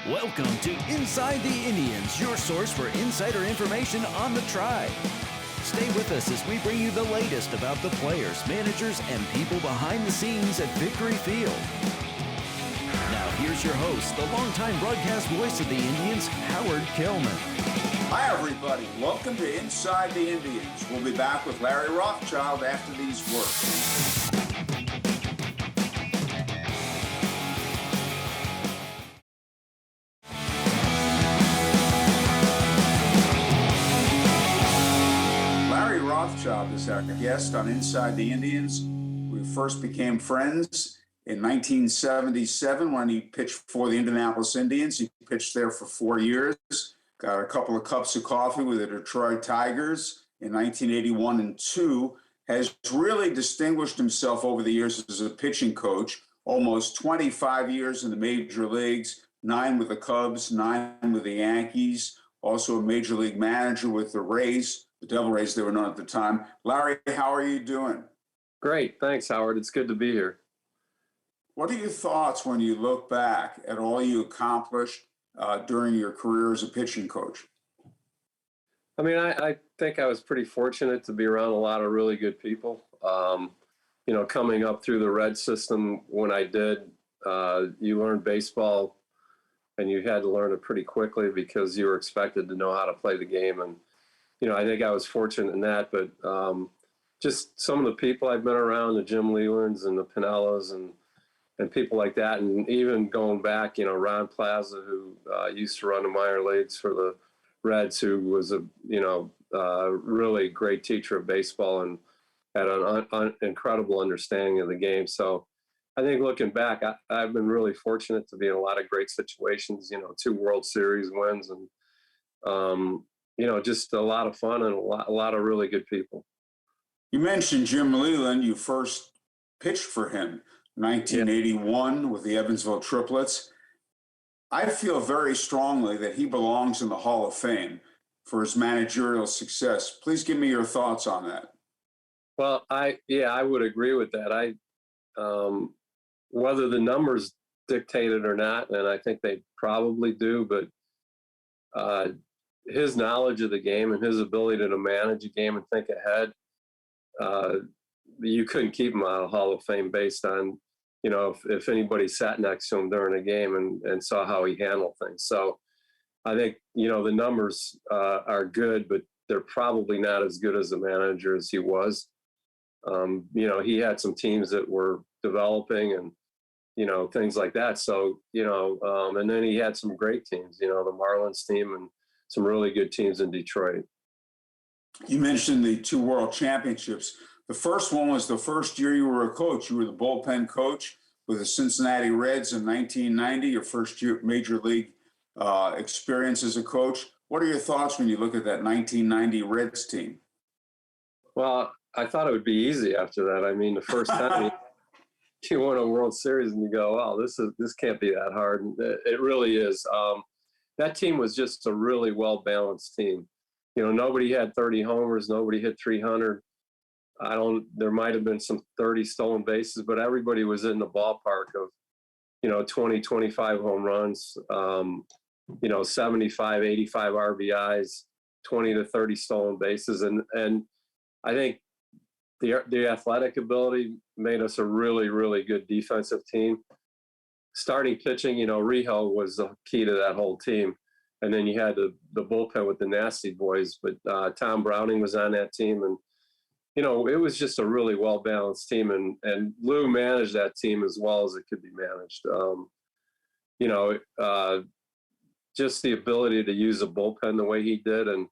Welcome to Inside the Indians, your source for insider information on the Tribe. Stay with us as we bring you the latest about the players, managers, and people behind the scenes at Victory Field. Now here's your host, the longtime broadcast voice of the Indians, Howard Kilman. Hi everybody, welcome to Inside the Indians. We'll be back with Larry Rothschild after these words. Rothschild is our guest on Inside the Indians. We first became friends in 1977 when he pitched for the Indianapolis Indians. He pitched there for 4 years, got a couple of cups of coffee with the Detroit Tigers in 1981 and 2, has really distinguished himself over the years as a pitching coach, almost 25 years in the major leagues, 9 with the Cubs, 9 with the Yankees, also a major league manager with the Rays. The Devil Rays, they were known at the time. Larry, how are you doing? Great. Thanks, Howard. It's good to be here. What are your thoughts when you look back at all you accomplished during your career as a pitching coach? I mean, I think I was pretty fortunate to be around a lot of really good people. Coming up through the Red system when I did, you learned baseball and you had to learn it pretty quickly because you were expected to know how to play the game. And I think I was fortunate in that, but just some of the people I've been around, the Jim Lelands and the Pinellas and people like that, and even going back, Ron Plaza, who used to run the minor leagues for the Reds, who was a really great teacher of baseball and had an incredible understanding of the game. So I think looking back, I've been really fortunate to be in a lot of great situations, 2 World Series wins and, just a lot of fun and a lot of really good people. You mentioned Jim Leland. You first pitched for him 1981 with the Evansville Triplets. I feel very strongly that he belongs in the Hall of Fame for his managerial success. Please give me your thoughts on that. Well, I would agree with that. Whether the numbers dictate it or not, and I think they probably do, but his knowledge of the game and his ability to manage a game and think ahead, you couldn't keep him out of Hall of Fame based on, if anybody sat next to him during a game and saw how he handled things. So I think, the numbers are good, but they're probably not as good as a manager as he was. He had some teams that were developing and, things like that. So, and then he had some great teams, the Marlins team and some really good teams in Detroit. You mentioned the 2 World Championships. The first one was the first year you were a coach. You were the bullpen coach with the Cincinnati Reds in 1990, your first year major league experience as a coach. What are your thoughts when you look at that 1990 Reds team? Well, I thought it would be easy after that. I mean, the first time you won a World Series and you go, wow, this can't be that hard. And it really is. That team was just a really well-balanced team. Nobody had 30 homers, nobody hit 300. There might have been some 30 stolen bases, but everybody was in the ballpark of, 20, 25 home runs, 75, 85 RBIs, 20 to 30 stolen bases. And I think the athletic ability made us a really, really good defensive team. Starting pitching, Rijo was the key to that whole team. And then you had the bullpen with the Nasty Boys, but Tom Browning was on that team. And, it was just a really well-balanced team. And Lou managed that team as well as it could be managed. Just the ability to use a bullpen the way he did. And,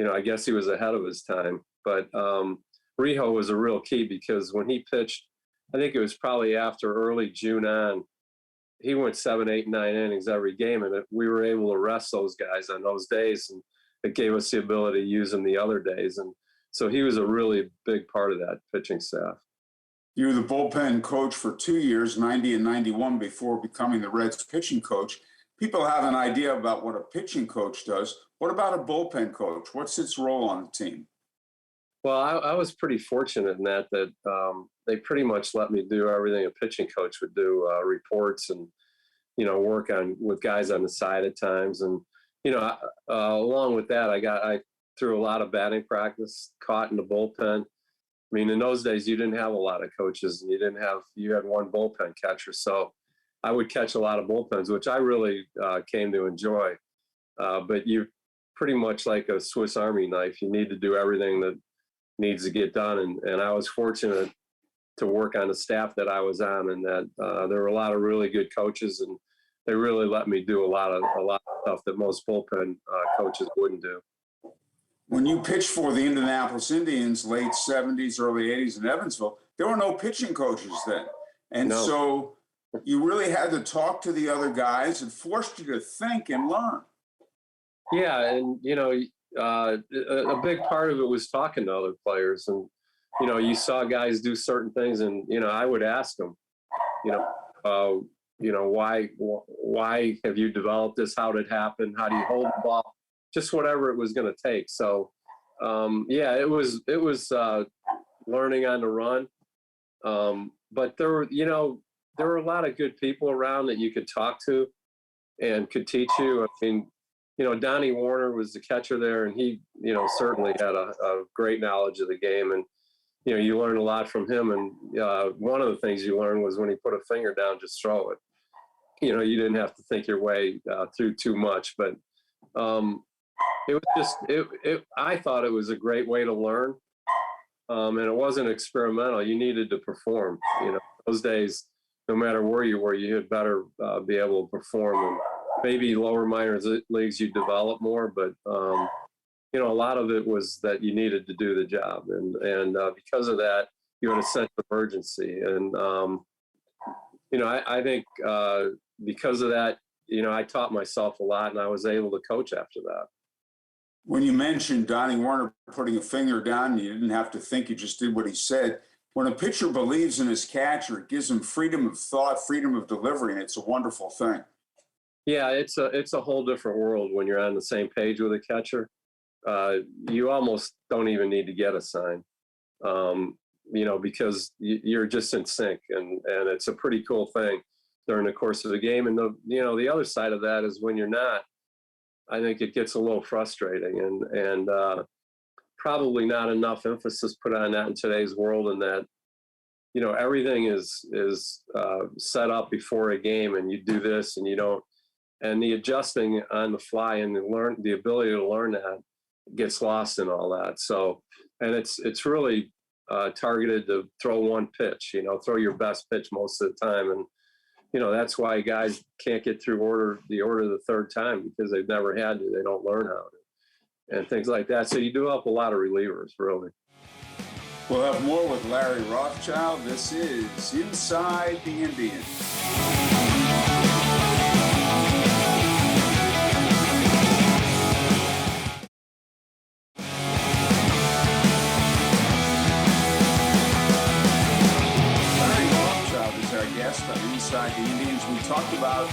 I guess he was ahead of his time. But Rijo was a real key because when he pitched, I think it was probably after early June on, he went 7, 8, 9 innings every game, and we were able to rest those guys on those days, and it gave us the ability to use them the other days. And so he was a really big part of that pitching staff. You were the bullpen coach for 2 years, 90 and 91, before becoming the Reds pitching coach. People have an idea about what a pitching coach does. What about a bullpen coach? What's its role on the team? Well, I was pretty fortunate in that they pretty much let me do everything a pitching coach would do, reports and work on with guys on the side at times. And, along with that, I threw a lot of batting practice, caught in the bullpen. I mean, in those days, you didn't have a lot of coaches, and you had one bullpen catcher. So I would catch a lot of bullpens, which I really came to enjoy. But you pretty much like a Swiss Army knife. You need to do everything that needs to get done. And I was fortunate to work on the staff that I was on, and that there were a lot of really good coaches, and they really let me do a lot of stuff that most bullpen coaches wouldn't do. When you pitched for the Indianapolis Indians, late 70s, early 80s in Evansville, there were no pitching coaches then. And No. so you really had to talk to the other guys. It forced you to think and learn. Yeah, and a big part of it was talking to other players, and you saw guys do certain things, and I would ask them, why have you developed this? How did it happen? How do you hold the ball? Just whatever it was going to take. So, it was learning on the run. But there were a lot of good people around that you could talk to and could teach you. I mean, Donnie Warner was the catcher there, and he, certainly had a great knowledge of the game. And, you learn a lot from him. And one of the things you learned was when he put a finger down, just throw it. You didn't have to think your way through too much. But it was just, I thought it was a great way to learn. And it wasn't experimental. You needed to perform. Those days, no matter where you were, you had better be able to perform. And maybe lower minor leagues, you develop more, but a lot of it was that you needed to do the job, and because of that, you had a sense of urgency. And I think because of that, I taught myself a lot, and I was able to coach after that. When you mentioned Donnie Warner putting a finger down, you didn't have to think, you just did what he said. When a pitcher believes in his catcher, it gives him freedom of thought, freedom of delivery, and it's a wonderful thing. Yeah, it's a whole different world when you're on the same page with a catcher. You almost don't even need to get a sign, because you're just in sync, and it's a pretty cool thing during the course of the game. And the other side of that is when you're not, I think it gets a little frustrating, and probably not enough emphasis put on that in today's world, and that everything is set up before a game, and you do this and you don't, and the adjusting on the fly and the ability to learn that gets lost in all that. So, and it's really targeted to throw one pitch, throw your best pitch most of the time. And, that's why guys can't get through the order the third time, because they've never had to. They don't learn how to, and things like that. So you do up a lot of relievers, really. We'll have more with Larry Rothschild. This is Inside the Indians. Inside the Indians. We talked about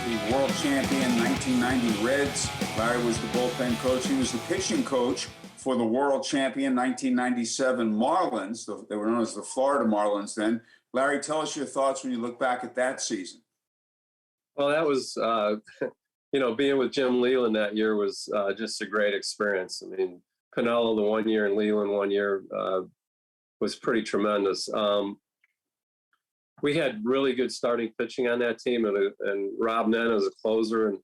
the world champion 1990 Reds. Larry was the bullpen coach. He was the pitching coach for the world champion 1997 Marlins. They were known as the Florida Marlins then. Larry, tell us your thoughts when you look back at that season. Well, that was, being with Jim Leland that year was just a great experience. I mean, Piniella the 1 year and Leland 1 year was pretty tremendous. We had really good starting pitching on that team, and Rob Nen as a closer. And,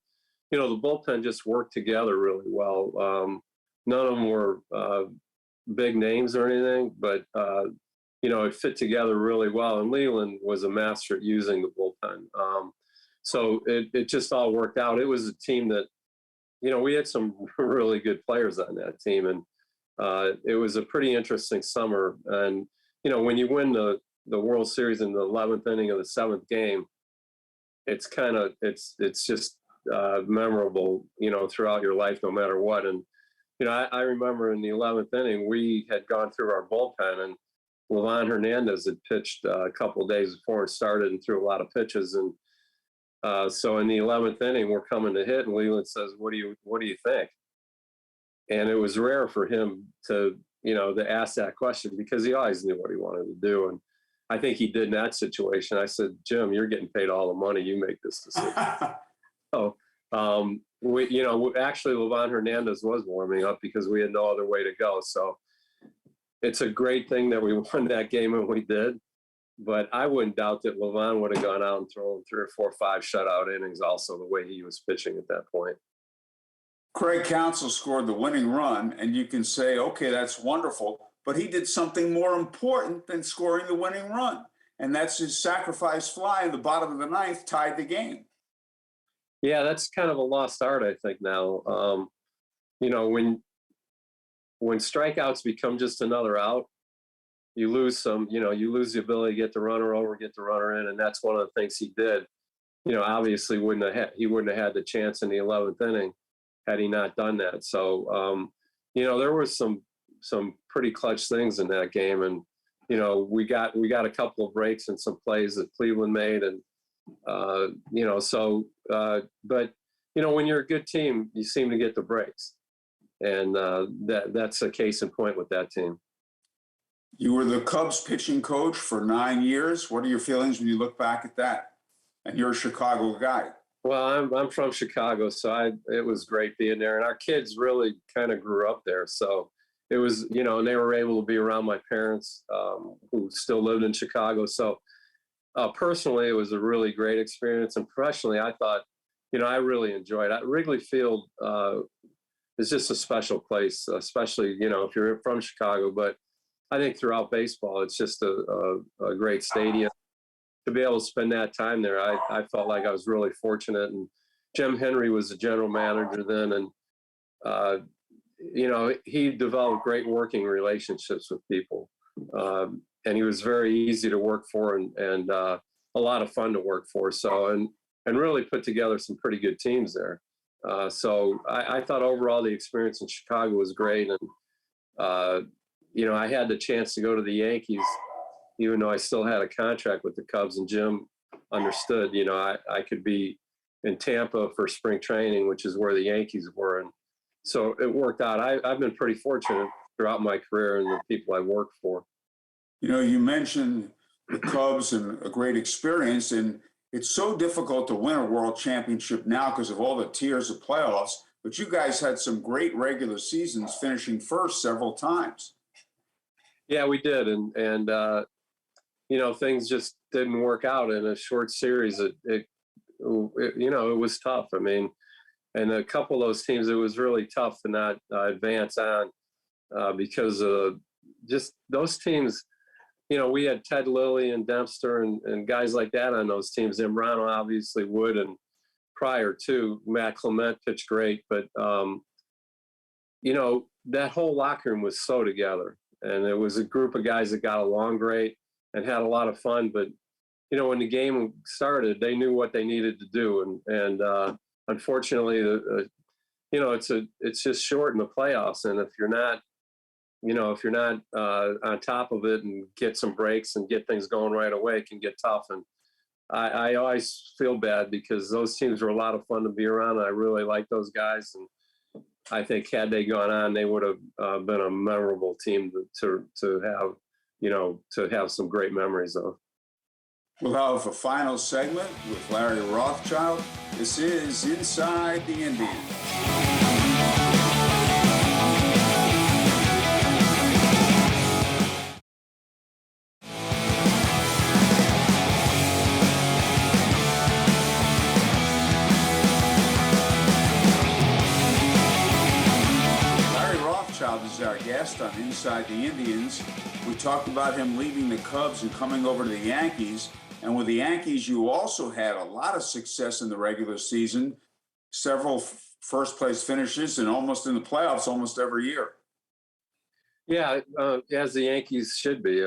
the bullpen just worked together really well. None of them were big names or anything, but, it fit together really well. And Leland was a master at using the bullpen. So it just all worked out. It was a team that, we had some really good players on that team. And it was a pretty interesting summer. And, when you win the World Series in the 11th inning of the 7th game, it's just memorable, throughout your life, no matter what. And, I remember in the 11th inning, we had gone through our bullpen, and Livan Hernandez had pitched a couple of days before it started and threw a lot of pitches. And so in the 11th inning, we're coming to hit, and Leland says, what do you think? And it was rare for him to ask that question, because he always knew what he wanted to do. And I think he did in that situation. I said, Jim, you're getting paid all the money. You make this decision. So, actually, Levon Hernandez was warming up because we had no other way to go. So it's a great thing that we won that game, and we did. But I wouldn't doubt that Levon would have gone out and thrown 3 or 4 or 5 shutout innings also, the way he was pitching at that point. Craig Counsell scored the winning run, and you can say, okay, that's wonderful, but he did something more important than scoring the winning run, and that's his sacrifice fly in the bottom of the ninth tied the game. Yeah, that's kind of a lost art, I think, now. When strikeouts become just another out, you lose you lose the ability to get the runner over, get the runner in, and that's one of the things he did. Obviously he wouldn't have had the chance in the 11th inning had he not done that. So, there was some pretty clutch things in that game, and we got a couple of breaks and some plays that Cleveland made, and but when you're a good team, you seem to get the breaks, and that's a case in point with that team. You were the Cubs pitching coach for 9 years. What are your feelings when you look back at that? And you're a Chicago guy. Well, I'm from Chicago, so it was great being there, and our kids really kind of grew up there. So it was, and they were able to be around my parents, who still lived in Chicago. So personally, it was a really great experience, and professionally, I thought, I really enjoyed it. Wrigley Field is just a special place, especially if you're from Chicago. But I think throughout baseball, it's just a great stadium. To be able to spend that time there, I felt like I was really fortunate. And Jim Henry was the general manager then, and he developed great working relationships with people, and he was very easy to work for, and a lot of fun to work for. So and really put together some pretty good teams there. So I thought overall the experience in Chicago was great, and I had the chance to go to the Yankees, even though I still had a contract with the Cubs, and Jim understood, I could be in Tampa for spring training, which is where the Yankees were. And so it worked out. I've been pretty fortunate throughout my career and the people I've worked for. You mentioned the Cubs and a great experience, and it's so difficult to win a world championship now because of all the tiers of playoffs, but you guys had some great regular seasons, finishing first several times. Yeah, we did. And things just didn't work out in a short series. It was tough. I mean, and a couple of those teams, it was really tough to not advance on because of just those teams. We had Ted Lilly and Dempster and guys like that on those teams. Imbrano obviously would, and prior to Matt Clement pitched great, but that whole locker room was so together, and it was a group of guys that got along great and had a lot of fun. But when the game started, they knew what they needed to do, and unfortunately, it's just short in the playoffs, and if you're not on top of it and get some breaks and get things going right away, it can get tough. And I always feel bad because those teams were a lot of fun to be around, and I really like those guys. And I think had they gone on, they would have been a memorable team to have some great memories of. We'll have a final segment with Larry Rothschild. This is Inside the Indians. Is our guest on Inside the Indians. We talked about him leaving the Cubs and coming over to the Yankees. And with the Yankees, you also had a lot of success in the regular season, several first-place finishes, and almost in the playoffs almost every year. Yeah, as the Yankees should be.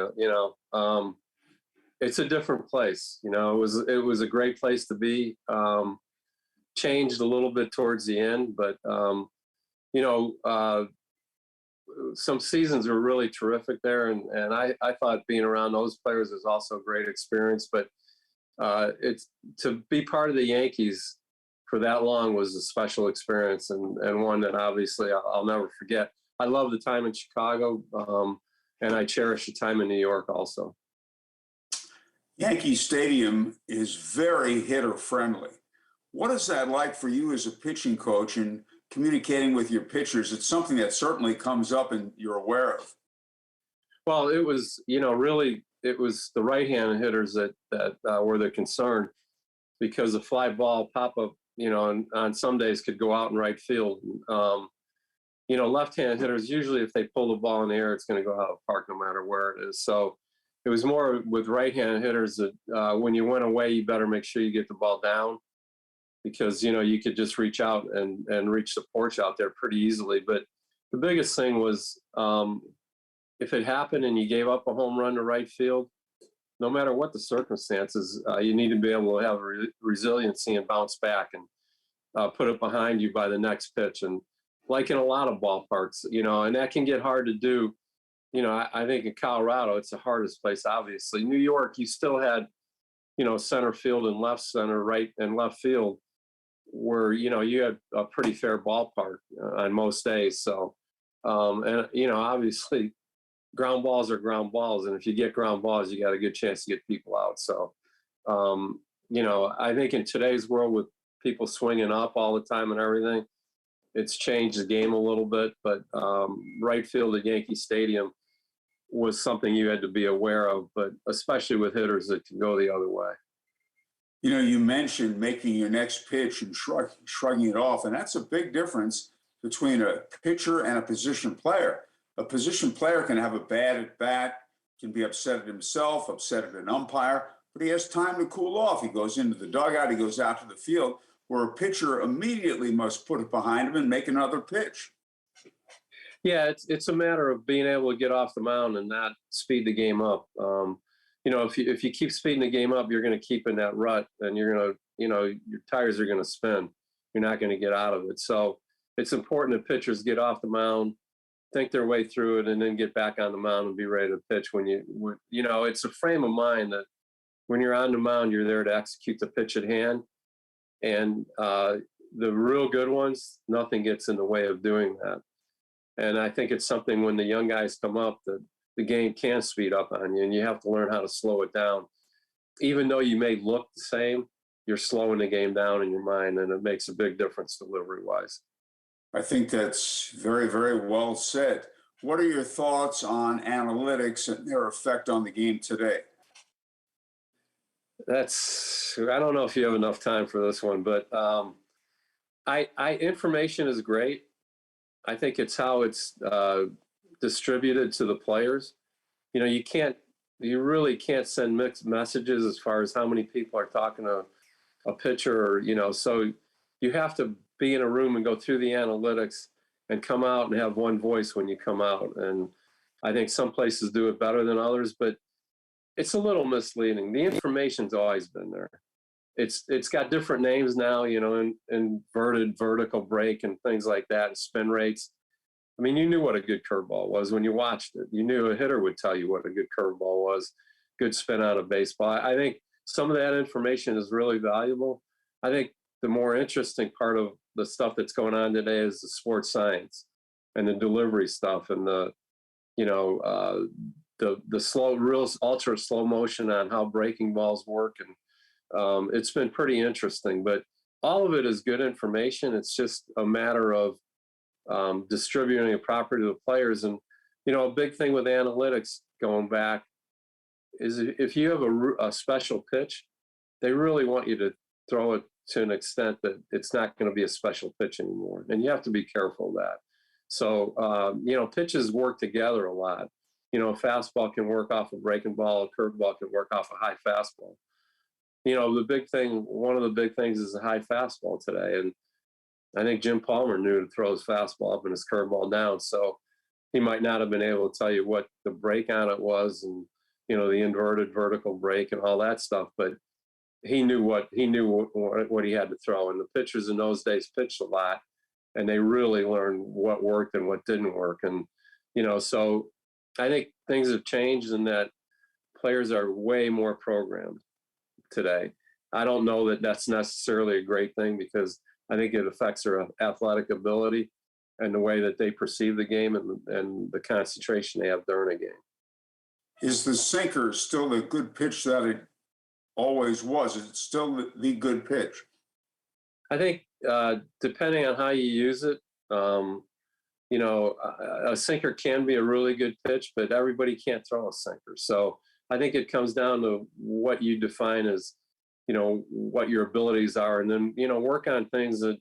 It's a different place. It was a great place to be. Changed a little bit towards the end, but some seasons were really terrific there, and I thought being around those players was also a great experience. But it's to be part of the Yankees for that long was a special experience, and one that obviously I'll never forget. I love the time in Chicago, and I cherish the time in New York also. Yankee Stadium is very hitter friendly. What is that like for you as a pitching coach and communicating with your pitchers? It's something that certainly comes up and you're aware of. Well, it was, really, it was the right-hand hitters that were the concern because a fly ball pop up, on some days could go out in right field. Left-hand hitters usually, if they pull the ball in the air, it's going to go out of the park no matter where it is. So it was more with right-hand hitters that when you went away, you better make sure you get the ball down because you could just reach out and reach the porch out there pretty easily. But the biggest thing was if it happened and you gave up a home run to right field, no matter what the circumstances, you need to be able to have resiliency and bounce back and put it behind you by the next pitch. And like in a lot of ballparks, and that can get hard to do. I think in Colorado, it's the hardest place, obviously. New York, you still had, center field and left center, right and left field, where, you had a pretty fair ballpark on most days. So, obviously, ground balls are ground balls. And if you get ground balls, you got a good chance to get people out. So, I think in today's world with people swinging up all the time and everything, it's changed the game a little bit. But right field at Yankee Stadium was something you had to be aware of, but especially with hitters that can go the other way. You mentioned making your next pitch and shrugging it off, and that's a big difference between a pitcher and a position player. A position player can have a bad at bat, can be upset at himself, upset at an umpire, but he has time to cool off. He goes into the dugout, he goes out to the field, where a pitcher immediately must put it behind him and make another pitch. Yeah, it's a matter of being able to get off the mound and not speed the game up. If you keep speeding the game up, you're going to keep in that rut, and you're going to, your tires are going to spin. You're not going to get out of it. So it's important that pitchers get off the mound, think their way through it, and then get back on the mound and be ready to pitch. It's a frame of mind that when you're on the mound, you're there to execute the pitch at hand, and the real good ones, nothing gets in the way of doing that. And I think it's something when the young guys come up that the game can speed up on you, and you have to learn how to slow it down. Even though you may look the same, you're slowing the game down in your mind, and it makes a big difference delivery-wise. I think that's very, very well said. What are your thoughts on analytics and their effect on the game today? I don't know if you have enough time for this one, but information is great. I think it's how it's distributed to the players. You really can't send mixed messages as far as how many people are talking to a pitcher, so you have to be in a room and go through the analytics and come out and have one voice when you come out. And I think some places do it better than others, but it's a little misleading. The information's always been there. It's got different names now, inverted vertical break and things like that, and spin rates. I mean, you knew what a good curveball was when you watched it. You knew a hitter would tell you what a good curveball was, good spin out of baseball. I think some of that information is really valuable. I think the more interesting part of the stuff that's going on today is the sports science and the delivery stuff and the slow, real ultra slow motion on how breaking balls work. And it's been pretty interesting, but all of it is good information. It's just a matter of distributing it properly to the players. And, a big thing with analytics going back is if you have a special pitch, they really want you to throw it to an extent that it's not going to be a special pitch anymore. And you have to be careful of that. So, pitches work together a lot. A fastball can work off a breaking ball, a curveball can work off a high fastball. One of the big things is a high fastball today. And I think Jim Palmer knew to throw his fastball up and his curveball down. So he might not have been able to tell you what the break on it was and, the inverted vertical break and all that stuff. But he knew what he had to throw. And the pitchers in those days pitched a lot, and they really learned what worked and what didn't work. And, so I think things have changed in that players are way more programmed today. I don't know that that's necessarily a great thing because I think it affects their athletic ability and the way that they perceive the game and the concentration they have during a game. Is the sinker still the good pitch that it always was. It's still the good pitch. I think depending on how you use it, you know, a sinker can be a really good pitch, but everybody can't throw a sinker. So I think it comes down to what you define as, you know, what your abilities are, and then, you know, work on things that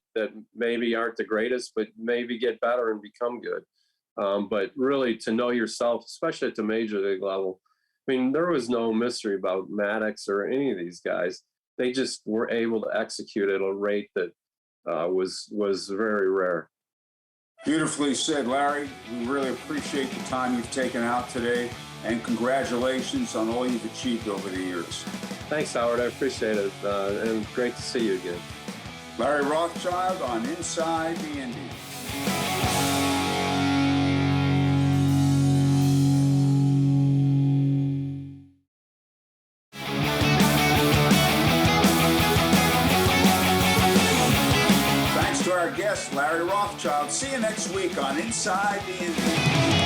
maybe aren't the greatest, but maybe get better and become good. But really to know yourself, especially at the major league level, I mean, there was no mystery about Maddox or any of these guys. They just were able to execute at a rate that was very rare. Beautifully said, Larry. We really appreciate the time you've taken out today, and congratulations on all you've achieved over the years. Thanks, Howard. I appreciate it, and great to see you again. Larry Rothschild on Inside the Indians. Thanks to our guest, Larry Rothschild. See you next week on Inside the Indians.